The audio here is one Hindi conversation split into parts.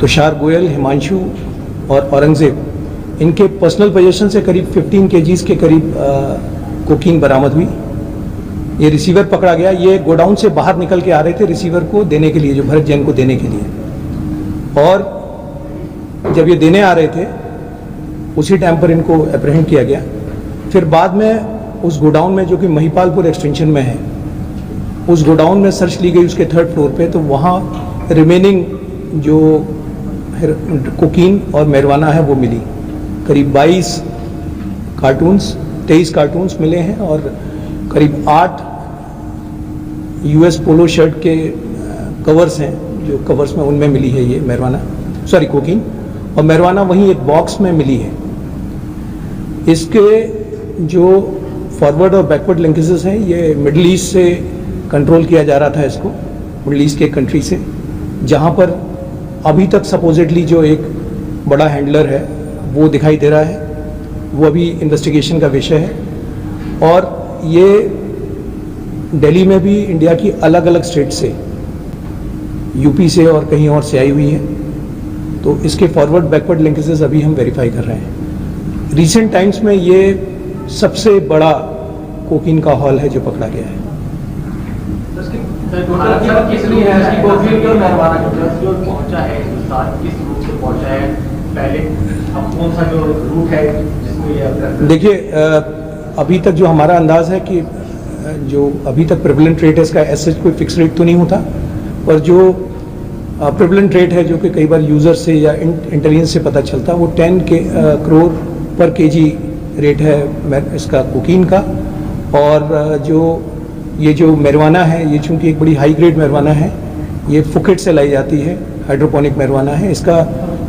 तुषार गोयल, हिमांशु और औरंगजेब, इनके पर्सनल पोजीशन से करीब 15 केजीज के करीब कोकीन बरामद हुई। ये रिसीवर पकड़ा गया। ये गोडाउन से बाहर निकल के आ रहे थे रिसीवर को देने के लिए, जो भरत जैन को देने के लिए, और जब ये देने आ रहे थे उसी टाइम पर इनको एप्रीहेंड किया गया। फिर बाद में उस गोडाउन में, जो कि महिपालपुर एक्सटेंशन में है, उस गोडाउन में सर्च ली गई उसके 3rd फ्लोर पे, तो वहाँ रिमेनिंग जो कोकीन और मैरिजुआना है वो मिली। करीब 23 कार्टून्स मिले हैं और करीब 8 US पोलो शर्ट के कवर्स हैं, जो कवर्स में उनमें मिली है ये कोकीन, और मैरिजुआना वहीं एक बॉक्स में मिली है। इसके जो फॉरवर्ड और बैकवर्ड लिंकेजेस हैं, ये मिडिल ईस्ट से कंट्रोल किया जा रहा था इसको, मिडिल ईस्ट के कंट्री से, जहाँ पर अभी तक सपोजिटली जो एक बड़ा हैंडलर है वो दिखाई दे रहा है, वो अभी इन्वेस्टिगेशन का विषय है। और ये दिल्ली में भी इंडिया की अलग अलग स्टेट से, यूपी से और कहीं और से आई हुई है, तो इसके फॉरवर्ड बैकवर्ड लिंकेजेस अभी हम वेरीफाई कर रहे हैं। रिसेंट टाइम्स में ये सबसे बड़ा कोकीन का हॉल है जो पकड़ा गया है। देखिए, अभी तक जो हमारा अंदाज है कि जो अभी तक प्रेवलेंट रेट है इसका, ऐसे कोई फिक्स रेट तो नहीं होता, पर जो प्रेवलेंट रेट है जो कि कई बार यूज़र से या इंटेलिजेंस से पता चलता है, वो 10 करोड़ पर केजी रेट है इसका कोकीन का। और ये जो मैरिजुआना है, ये चूँकि एक बड़ी हाई ग्रेड मैरिजुआना है, ये फुकेट से लाई जाती है, हाइड्रोपोनिक मैरिजुआना है, इसका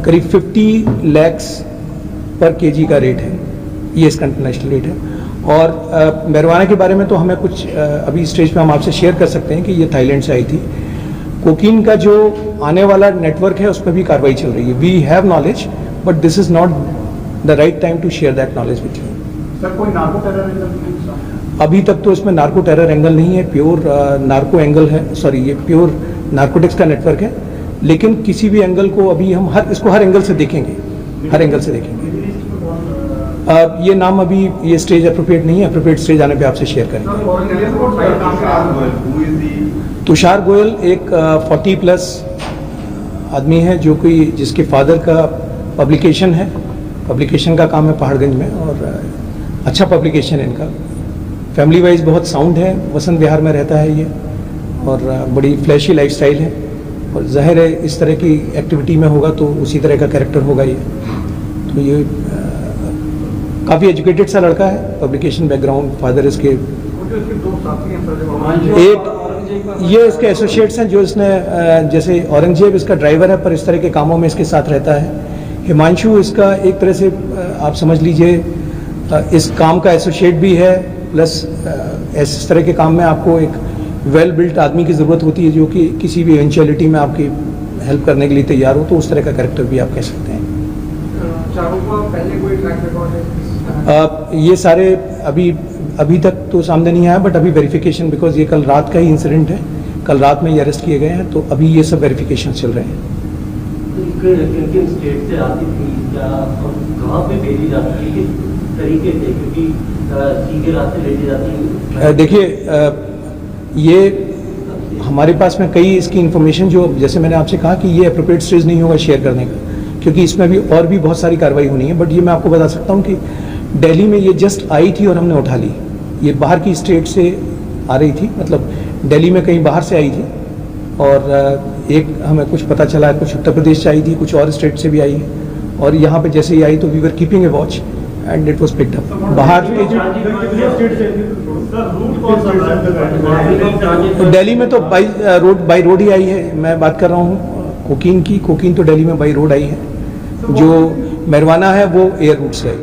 करीब 50 लाख पर केजी का रेट है, ये इसका इंटरनेशनल रेट है। और मैरिजुआना के बारे में तो हमें कुछ अभी स्टेज पे हम आपसे शेयर कर सकते हैं कि ये थाईलैंड से आई थी। कोकीन का जो आने वाला नेटवर्क है उस पर भी कार्रवाई चल रही है। We have knowledge, but this is not the right time to share that knowledge with you. Sir, कोई नार्को टेरर एंगल? अभी तक तो इसमें नार्को टेरर एंगल नहीं है, प्योर नार्को एंगल है, सॉरी ये प्योर नार्कोटिक्स का नेटवर्क है। लेकिन किसी भी एंगल को अभी हम इसको हर एंगल से देखेंगे, हर एंगल से देखेंगे। ये नाम अभी, ये स्टेज अप्रोप्रिएट नहीं है, अप्रोप्रिएट स्टेज आने पे आपसे शेयर करेंगे। तुषार गोयल एक 40+ आदमी है, जो कि जिसके फादर का पब्लिकेशन का काम है पहाड़गंज में, और अच्छा पब्लिकेशन है इनका। फैमिली वाइज बहुत साउंड है, वसंत विहार में रहता है ये, और बड़ी फ्लैशी लाइफस्टाइल है, और जाहिर है इस तरह की एक्टिविटी में होगा तो उसी तरह का कैरेक्टर होगा ये। तो ये काफ़ी एजुकेटेड सा लड़का है, पब्लिकेशन बैकग्राउंड, फादर इसके ये इसके एसोसिएट्स हैं, जो इसने जैसे औरंगजेब इसका ड्राइवर है, पर इस तरह के कामों में इसके साथ रहता है। हिमांशु इसका एक तरह से आप समझ लीजिए इस काम का एसोसिएट भी है, प्लस इस तरह के काम में आपको एक वेल बिल्ट आदमी की ज़रूरत होती है, जो कि किसी भी इवेंचुअलिटी में आपकी हेल्प करने के लिए तैयार हो, तो उस तरह का कैरेक्टर भी आप कह सकते हैं। पहले कोई ट्रैक रिकॉर्ड है? ये सारे अभी तक तो सामने नहीं आया, बट अभी वेरिफिकेशन, बिकॉज ये कल रात का ही इंसिडेंट है, कल रात में ये अरेस्ट किए गए हैं, तो अभी ये सब वेरिफिकेशन चल रहे हैं। किन स्टेट से आती थी या कहाँ पे भेजी जाती थी, किस तरीके से, क्योंकि सीधे रास्ते लेके जाती है? देखिए, ये हमारे पास में कई इसकी इन्फॉर्मेशन, जो जैसे मैंने आपसे कहा कि ये अप्रोप्रिएट स्टेज नहीं होगा शेयर करने का, क्योंकि इसमें भी और भी बहुत सारी कार्रवाई होनी है। बट ये मैं आपको बता सकता हूँ कि दिल्ली में ये जस्ट आई थी और हमने उठा ली। ये बाहर की स्टेट से आ रही थी, मतलब दिल्ली में कहीं बाहर से आई थी, और एक हमें कुछ पता चला है कुछ उत्तर प्रदेश से आई थी, कुछ और स्टेट से भी आई है, और यहाँ पे जैसे ही आई तो we were keeping a watch and it was picked up. बाहर के तो दिल्ली में तो बाई रोड ही आई है। मैं बात कर रहा हूँ कोकीन की। कोकीन तो दिल्ली में बाई रोड आई है, जो मैरिजुआना है वो एयर रूट से आई।